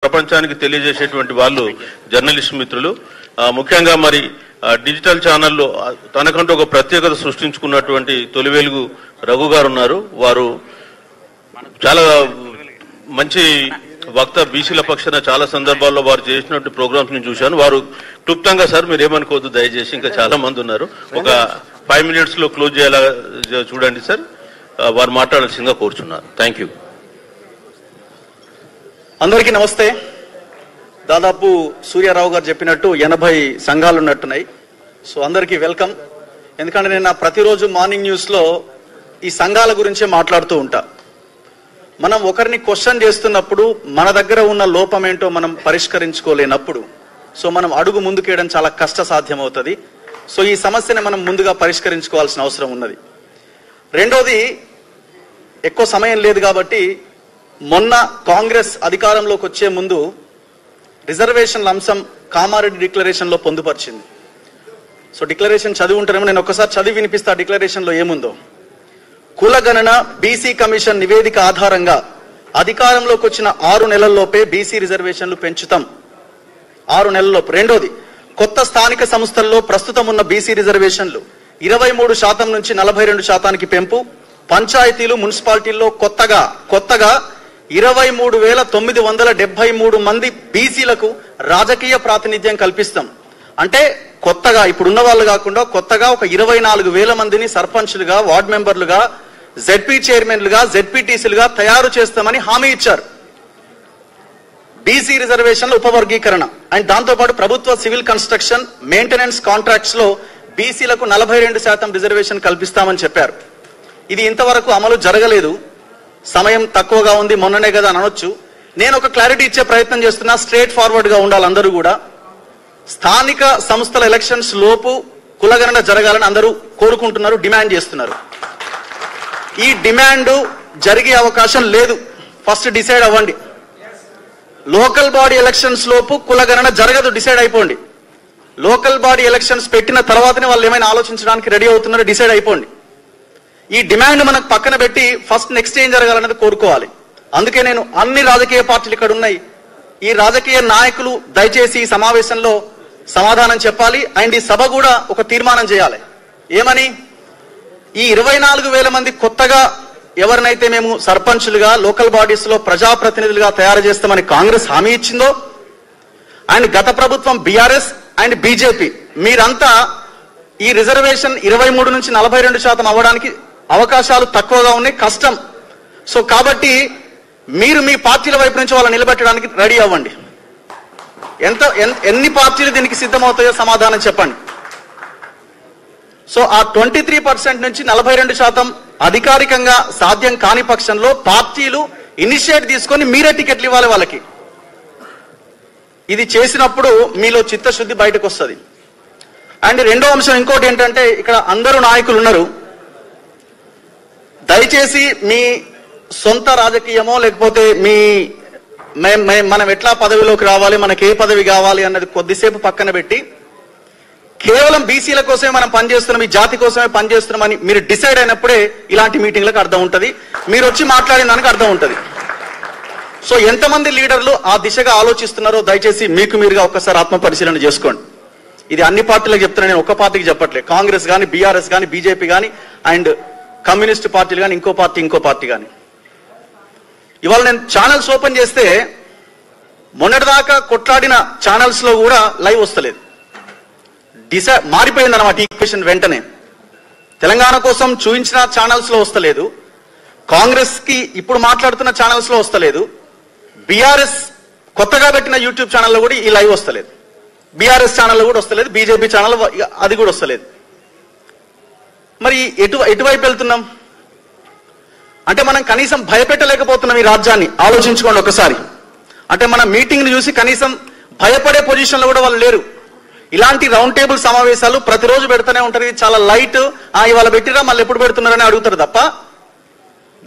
ప్రపంచానికి తెలియజేసేటువంటి వాళ్ళు జర్నలిస్ట్ మిత్రులు. ముఖ్యంగా మరి డిజిటల్ ఛానల్లో తనకంటూ ఒక ప్రత్యేకత సృష్టించుకున్నటువంటి తొలి వెలుగు రఘు గారు ఉన్నారు. వారు చాలా మంచి వక్త, బీసీల పక్షాన చాలా సందర్భాల్లో వారు చేసినటువంటి ప్రోగ్రామ్స్ ని చూశాను. వారు క్లుప్తంగా, సార్ మీరు ఏమనుకోవద్దు దయచేసి, ఇంకా చాలా మంది ఉన్నారు, ఒక 5 minutes లో క్లోజ్ చేయాలా చూడండి సార్. వారు మాట్లాడాల్సిందిగా కోరుచున్నారు. Thank you. అందరికీ నమస్తే. దాదాపు సూర్యారావు గారు చెప్పినట్టు 80 సంఘాలు ఉన్నట్టున్నాయి. సో అందరికీ వెల్కమ్. ఎందుకంటే నేను ప్రతిరోజు మార్నింగ్ న్యూస్లో ఈ సంఘాల గురించే మాట్లాడుతూ ఉంటా. మనం ఒకరిని క్వశ్చన్ చేస్తున్నప్పుడు మన దగ్గర ఉన్న లోపం ఏంటో మనం పరిష్కరించుకోలేనప్పుడు సో మనం అడుగు ముందుకేయడం చాలా కష్ట సాధ్యమవుతుంది. సో ఈ సమస్యని మనం ముందుగా పరిష్కరించుకోవాల్సిన అవసరం ఉన్నది. రెండోది, ఎక్కువ సమయం లేదు కాబట్టి మొన్న కాంగ్రెస్ అధికారంలోకి వచ్చే ముందు రిజర్వేషన్ల అంశం కామారెడ్డి డిక్లరేషన్లో పొందుపరిచింది. సో డిక్లరేషన్ చదివి ఉంటారేమో, నేను ఒక్కసారి చదివి వినిపిస్తా డిక్లరేషన్లో ఏముందో. కులగణన బీసీ కమిషన్ నివేదిక ఆధారంగా అధికారంలోకి వచ్చిన 6 నెలల్లోపే బీసీ రిజర్వేషన్లు పెంచుతాం. 6 నెలల్లోపు. రెండోది, కొత్త స్థానిక సంస్థల్లో ప్రస్తుతం ఉన్న బీసీ రిజర్వేషన్లు 23% నుంచి 42% పెంపు. పంచాయతీలు, మున్సిపాలిటీల్లో కొత్తగా 23,973 మంది బీసీలకు రాజకీయ ప్రాతినిధ్యం కల్పిస్తాం. అంటే కొత్తగా ఇప్పుడున్న వాళ్ళు కాకుండా కొత్తగా ఒక 24,000 మందిని సర్పంచ్లుగా, వార్డు మెంబర్లుగా, జెడ్పీ చైర్మన్లుగా, జెడ్పీటీసీలుగా తయారు చేస్తామని హామీ ఇచ్చారు. బీసీ రిజర్వేషన్ల ఉపవర్గీకరణ అండ్ దాంతోపాటు ప్రభుత్వ సివిల్ కన్స్ట్రక్షన్, మెయింటెనెన్స్ కాంట్రాక్ట్స్ లో బీసీలకు 42% రిజర్వేషన్ కల్పిస్తామని చెప్పారు. ఇది ఇంతవరకు అమలు జరగలేదు. సమయం తక్కువగా ఉంది, మొన్ననే కదా అని అనొచ్చు. నేను ఒక క్లారిటీ ఇచ్చే ప్రయత్నం చేస్తున్నా. స్ట్రేట్ ఫార్వర్డ్ గా ఉండాలి అందరూ కూడా. స్థానిక సంస్థల ఎలక్షన్స్ లోపు కులగణన జరగాలని అందరూ కోరుకుంటున్నారు, డిమాండ్ చేస్తున్నారు. ఈ డిమాండ్ జరిగే అవకాశం లేదు. ఫస్ట్ డిసైడ్ అవ్వండి. లోకల్ బాడీ ఎలక్షన్స్ లోపు కులగణన జరగదు, డిసైడ్ అయిపోండి. లోకల్ బాడీ ఎలక్షన్స్ పెట్టిన తర్వాతనే వాళ్ళు ఏమైనా ఆలోచించడానికి రెడీ అవుతున్నారో డిసైడ్ అయిపోండి. ఈ డిమాండ్ మనకు పక్కన పెట్టి ఫస్ట్ నెక్స్ట్ ఏం జరగాలన్నది కోరుకోవాలి. అందుకే నేను అన్ని రాజకీయ పార్టీలు ఇక్కడ ఉన్నాయి, ఈ రాజకీయ నాయకులు దయచేసి ఈ సమావేశంలో సమాధానం చెప్పాలి. అండ్ ఈ సభ కూడా ఒక తీర్మానం చేయాలి. ఏమని? ఈ 24,000 మంది కొత్తగా ఎవరినైతే మేము సర్పంచులుగా, లోకల్ బాడీస్ లో ప్రజాప్రతినిధులుగా తయారు చేస్తామని కాంగ్రెస్ హామీ ఇచ్చిందో, అండ్ గత ప్రభుత్వం బీఆర్ఎస్ అండ్ బీజేపీ మీరంతా ఈ రిజర్వేషన్ 23 నుంచి 42% అవ్వడానికి అవకాశాలు తక్కువగా ఉన్నాయి, కష్టం. సో కాబట్టి మీరు మీ పార్టీల వైపు నుంచి వాళ్ళని నిలబెట్టడానికి రెడీ అవ్వండి. ఎన్ని పార్టీలు దీనికి సిద్ధమవుతాయో సమాధానం చెప్పండి. సో ఆ 23% నుంచి 42% అధికారికంగా సాధ్యం కాని పక్షంలో పార్టీలు ఇనిషియేట్ తీసుకొని మీరే టికెట్లు ఇవ్వాలి వాళ్ళకి. ఇది చేసినప్పుడు మీలో చిత్తశుద్ధి బయటకు వస్తుంది. అండ్ రెండో అంశం ఇంకోటి ఏంటంటే, ఇక్కడ అందరూ నాయకులు ఉన్నారు. దయచేసి మీ సొంత రాజకీయమో లేకపోతే మనం ఎట్లా పదవిలోకి రావాలి, మనకి ఏ పదవి కావాలి అన్నది కొద్దిసేపు పక్కన పెట్టి కేవలం బీసీల కోసమే మనం పనిచేస్తున్నాం, ఈ జాతి కోసమే పనిచేస్తున్నామని మీరు డిసైడ్ అయినప్పుడే ఇలాంటి మీటింగ్లకు అర్థం ఉంటుంది, మీరు వచ్చి మాట్లాడిన దానికి అర్థం ఉంటుంది. సో ఎంతమంది లీడర్లు ఆ దిశగా ఆలోచిస్తున్నారో దయచేసి మీకు మీరుగా ఒక్కసారి ఆత్మ పరిశీలన చేసుకోండి. ఇది అన్ని పార్టీలకు చెప్తున్నా, నేను ఒక్క పార్టీకి చెప్పట్లేదు. కాంగ్రెస్ కానీ, బీఆర్ఎస్ కానీ, బీజేపీ కానీ, అండ్ కమ్యూనిస్ట్ పార్టీలు కానీ, ఇంకో పార్టీ కానీ. ఇవాళ నేను ఛానల్స్ ఓపెన్ చేస్తే మొన్నటిదాకా కొట్లాడిన ఛానల్స్ లో కూడా లైవ్ వస్తలేదు. మారిపోయింది అన్నమాట ఈక్వేషన్. వెంటనే తెలంగాణ కోసం చూపించిన ఛానల్స్ లో వస్తలేదు, కాంగ్రెస్ కి ఇప్పుడు మాట్లాడుతున్న ఛానల్స్ లో వస్తలేదు, బీఆర్ఎస్ కొత్తగా పెట్టిన యూట్యూబ్ ఛానల్లో కూడా ఈ లైవ్ వస్తలేదు, బీఆర్ఎస్ ఛానల్లో కూడా వస్తలేదు, బీజేపీ ఛానల్ అది కూడా వస్తలేదు. మరి ఎటువైపు వెళ్తున్నాం అంటే మనం కనీసం భయపెట్టలేకపోతున్నాం ఈ రాజ్యాన్ని. ఆలోచించుకోండి ఒకసారి. అంటే మన మీటింగ్ ని చూసి కనీసం భయపడే పొజిషన్ లో కూడా వాళ్ళు లేరు. ఇలాంటి రౌండ్ టేబుల్ సమావేశాలు ప్రతిరోజు పెడుతూనే ఉంటారు. ఇది చాలా లైట్, ఇవాళ పెట్టిరా మళ్ళీ ఎప్పుడు పెడుతున్నారని అడుగుతారు తప్ప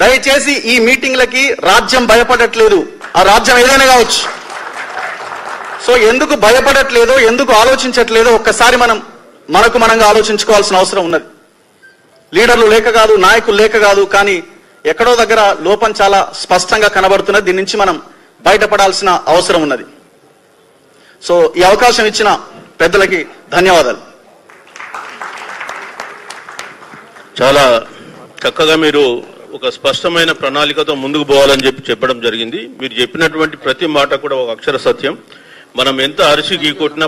దయచేసి ఈ మీటింగ్లకి రాజ్యం భయపడట్లేదు. ఆ రాజ్యం ఏదైనా కావచ్చు. సో ఎందుకు భయపడట్లేదో, ఎందుకు ఆలోచించట్లేదో ఒక్కసారి మనకు మనంగా ఆలోచించుకోవాల్సిన అవసరం ఉన్నది. లీడర్లు లేక కాదు, నాయకులు లేక కాదు, కానీ ఎక్కడో దగ్గర లోపం చాలా స్పష్టంగా కనబడుతున్నది. దీని నుంచి మనం బయటపడాల్సిన అవసరం ఉన్నది. సో ఈ అవకాశం ఇచ్చిన పెద్దలకి ధన్యవాదాలు. చాలా చక్కగా మీరు ఒక స్పష్టమైన ప్రణాళికతో ముందుకు పోవాలని చెప్పడం జరిగింది. మీరు చెప్పినటువంటి ప్రతి మాట కూడా ఒక అక్షర సత్యం. మనం ఎంత అరిచి గీకొట్టినా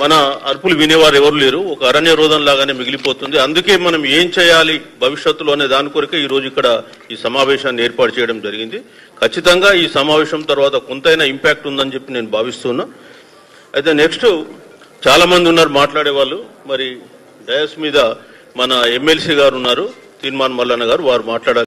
మన అరుపులు వినేవారు ఎవరు లేరు. ఒక అరణ్య రోదం లాగానే మిగిలిపోతుంది. అందుకే మనం ఏం చేయాలి భవిష్యత్తులో అనే దాని కొరకే ఈ రోజు ఇక్కడ ఈ సమావేశాన్ని ఏర్పాటు చేయడం జరిగింది. ఖచ్చితంగా ఈ సమావేశం తర్వాత కొంతైనా ఇంపాక్ట్ ఉందని చెప్పి నేను భావిస్తున్నా. అయితే నెక్స్ట్ చాలా మంది ఉన్నారు మాట్లాడే వాళ్ళు. మరి డయాస్ మీద మన ఎమ్మెల్సీ గారు ఉన్నారు, తీర్మాన్ మల్లన్న గారు, వారు మాట్లాడారు.